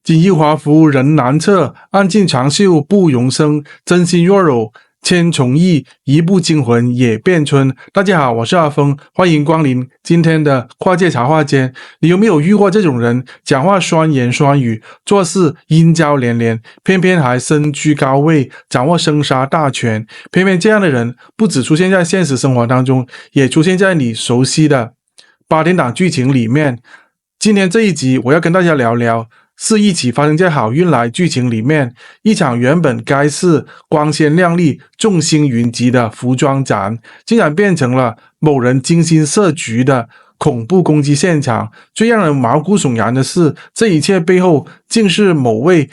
锦衣华服人难测，暗尽长袖不容生。真心若有千重意，一步惊魂也变春。大家好，我是阿峰，欢迎光临今天的跨界茶话间。你有没有遇过这种人？讲话酸言酸语，做事阴招连连，偏偏还身居高位，掌握生杀大权。偏偏这样的人，不只出现在现实生活当中，也出现在你熟悉的八点档剧情里面。今天这一集，我要跟大家聊聊。是一起发生在好运来剧情里面，一场原本该是光鲜亮丽、众星云集的服装展，竟然变成了某人精心设局的恐怖攻击现场。最让人毛骨悚然的是，这一切背后竟是某位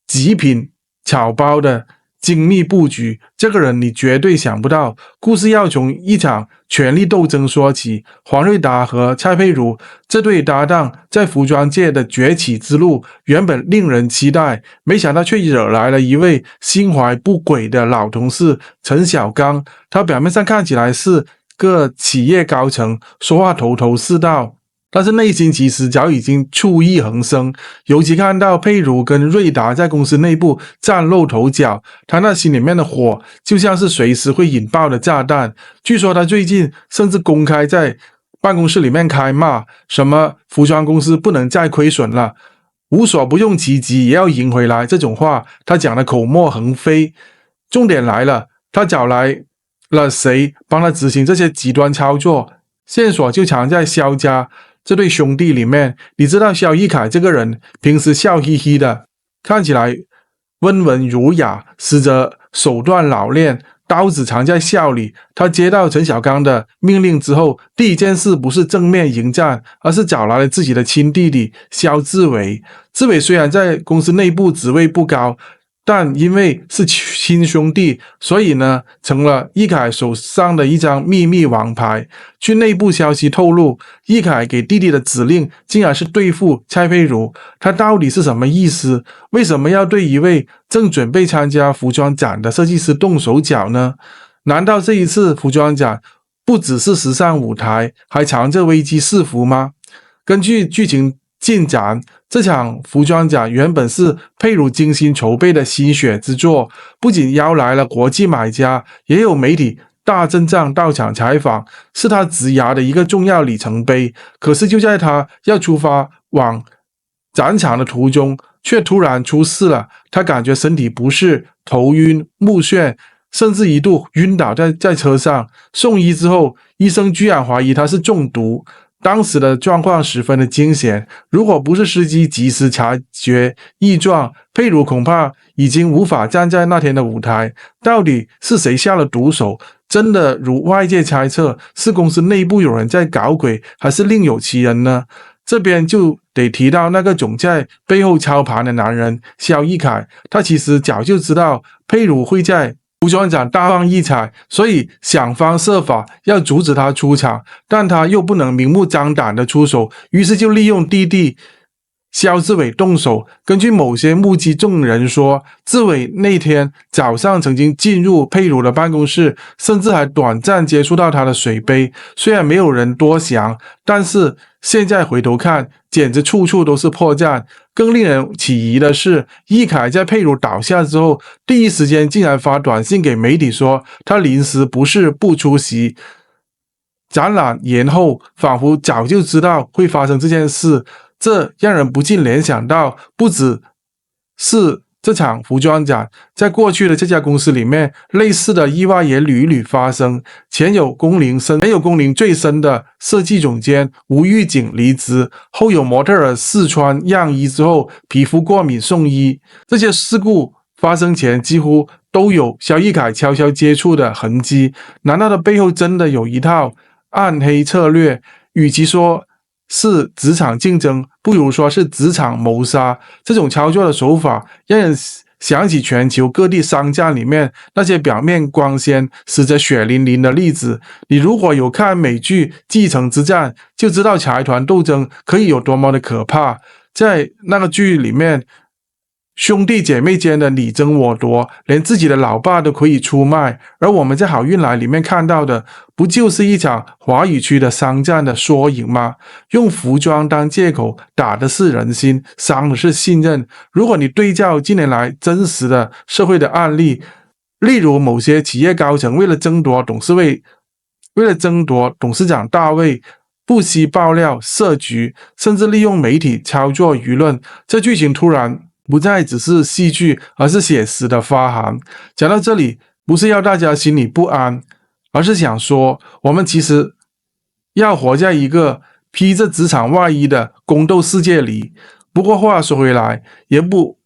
极品草包的精密布局。这个人你绝对想不到。故事要从一场权力斗争说起。黄瑞达和蔡佩如这对搭档在服装界的崛起之路原本令人期待，没想到却惹来了一位心怀不轨的老同事陈小刚。他表面上看起来是个企业高层，说话头头是道，但是内心其实早已经醋意横生。尤其看到佩如跟瑞达在公司内部崭露头角，他那心里面的火就像是随时会引爆的炸弹。据说他最近甚至公开在办公室里面开骂，什么服装公司不能再亏损了，无所不用其极也要赢回来，这种话他讲的口沫横飞。重点来了，他找来了谁帮他执行这些极端操作？线索就藏在萧家这对兄弟里面。你知道萧逸凯这个人平时笑嘻嘻的，看起来温文儒雅，实则手段老练，刀子藏在笑里。他接到陈小刚的命令之后，第一件事不是正面迎战，而是找来了自己的亲弟弟萧志伟。志伟虽然在公司内部职位不高，但因为是亲兄弟，所以呢，成了易凯手上的一张秘密王牌。据内部消息透露，易凯给弟弟的指令竟然是对付蔡佩如。他到底是什么意思？为什么要对一位正准备参加服装展的设计师动手脚呢？难道这一次服装展不只是时尚舞台，还藏着危机四伏吗？根据剧情进展，这场服装展原本是佩如精心筹备的心血之作，不仅邀来了国际买家，也有媒体大阵仗到场采访，是他职涯的一个重要里程碑。可是就在他要出发往展场的途中，却突然出事了。他感觉身体不适，头晕目眩，甚至一度晕倒在车上。送医之后，医生居然怀疑他是中毒。当时的状况十分的惊险，如果不是司机及时察觉异状，佩如恐怕已经无法站在那天的舞台。到底是谁下了毒手？真的如外界猜测，是公司内部有人在搞鬼，还是另有其人呢？这边就得提到那个总在背后操盘的男人萧逸凯。他其实早就知道佩如会在服装展大放异彩，所以想方设法要阻止他出场，但他又不能明目张胆的出手，于是就利用弟弟萧志伟动手。根据某些目击证人说，志伟那天早上曾经进入佩如的办公室，甚至还短暂接触到他的水杯。虽然没有人多想，但是现在回头看，简直处处都是破绽。更令人起疑的是，易凯在佩如倒下之后，第一时间竟然发短信给媒体说他临时不适不出席。展览延后，仿佛早就知道会发生这件事。这让人不禁联想到，不只是这场服装展，在过去的这家公司里面，类似的意外也屡屡发生。前有工龄最深的设计总监吴玉景离职，后有模特儿试穿样衣之后皮肤过敏送医。这些事故发生前几乎都有萧逸凯悄悄接触的痕迹。难道它背后真的有一套暗黑策略？与其说是职场竞争，不如说是职场谋杀。这种操作的手法让人想起全球各地商战里面那些表面光鲜实则血淋淋的例子。你如果有看美剧《继承之战》，就知道财团斗争可以有多么的可怕。在那个剧里面，兄弟姐妹间的你争我夺，连自己的老爸都可以出卖。而我们在好运来里面看到的，不就是一场华语区的商战的缩影吗？用服装当借口，打的是人心，伤的是信任。如果你对照近年来真实的社会的案例，例如某些企业高层为了争夺董事长大位，不惜爆料设局，甚至利用媒体操作舆论，这剧情突然不再只是戏剧，而是写实的发寒。讲到这里，不是要大家心里不安，而是想说，我们其实要活在一个披着职场外衣的宫斗世界里。不过话说回来，也不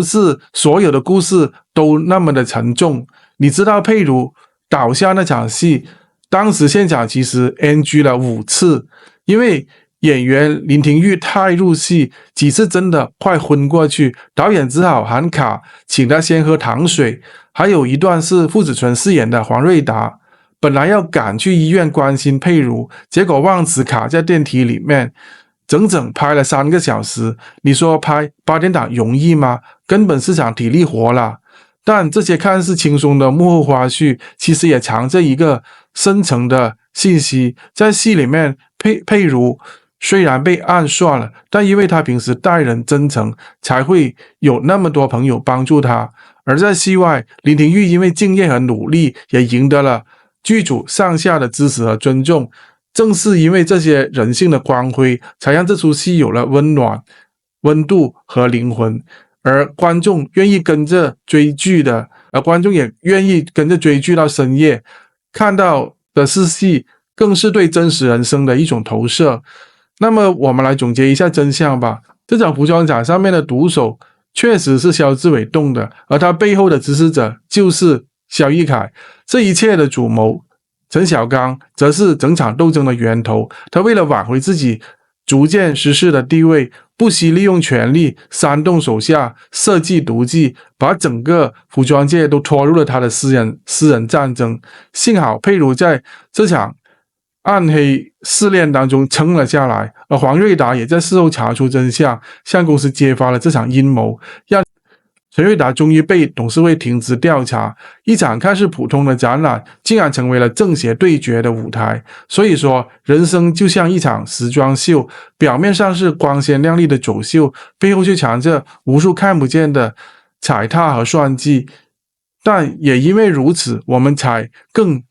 是所有的故事都那么的沉重。你知道佩如倒下那场戏，当时现场其实 NG 了5次，因为演员林廷玉太入戏，几次真的快昏过去，导演只好喊卡，请他先喝糖水。还有一段是傅子淳饰演的黄瑞达，本来要赶去医院关心佩如，结果忘词卡在电梯里面，整整拍了3个小时。你说拍8点档容易吗？根本是场体力活啦。但这些看似轻松的幕后花絮，其实也藏着一个深层的信息。在戏里面，佩如虽然被暗算了，但因为他平时待人真诚，才会有那么多朋友帮助他。而在戏外，林廷玉因为敬业和努力，也赢得了剧组上下的支持和尊重。正是因为这些人性的光辉，才让这出戏有了温度和灵魂。而观众愿意跟着追剧观众也愿意跟着追剧到深夜，看到的是戏，更是对真实人生的一种投射。那么我们来总结一下真相吧。这场服装展上面的毒手确实是萧志伟动的，而他背后的指使者就是萧逸凯。这一切的主谋陈小刚则是整场斗争的源头，他为了挽回自己逐渐失势的地位，不惜利用权力煽动手下，设计毒计，把整个服装界都拖入了他的私人战争。幸好佩如在这场暗黑试炼当中撑了下来，而黄瑞达也在事后查出真相，向公司揭发了这场阴谋，让陈瑞达终于被董事会停职调查。一场看似普通的展览，竟然成为了正邪对决的舞台。所以说，人生就像一场时装秀，表面上是光鲜亮丽的走秀，背后却藏着无数看不见的踩踏和算计。但也因为如此，我们才更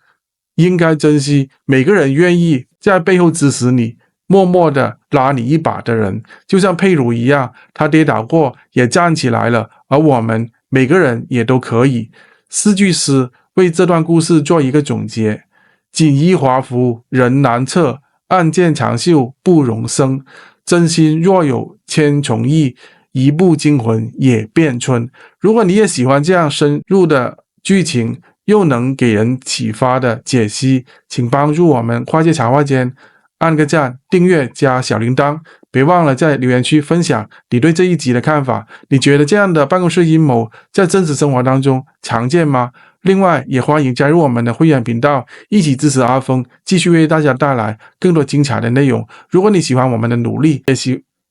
应该珍惜每个人愿意在背后支持你，默默的拉你一把的人。就像佩如一样，他跌倒过也站起来了，而我们每个人也都可以。4句诗为这段故事做一个总结：锦衣华服人难测，暗箭长袖不容生。真心若有千重意，一步惊魂也变春。如果你也喜欢这样深入的剧情，又能给人启发的解析，请帮助我们跨界茶话间按个赞、订阅加小铃铛。别忘了在留言区分享你对这一集的看法。你觉得这样的办公室阴谋在真实生活当中常见吗？另外也欢迎加入我们的会员频道，一起支持阿峰继续为大家带来更多精彩的内容。如果你喜欢我们的努力，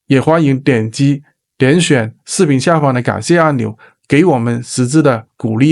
也欢迎点选视频下方的感谢按钮，给我们实质的鼓励。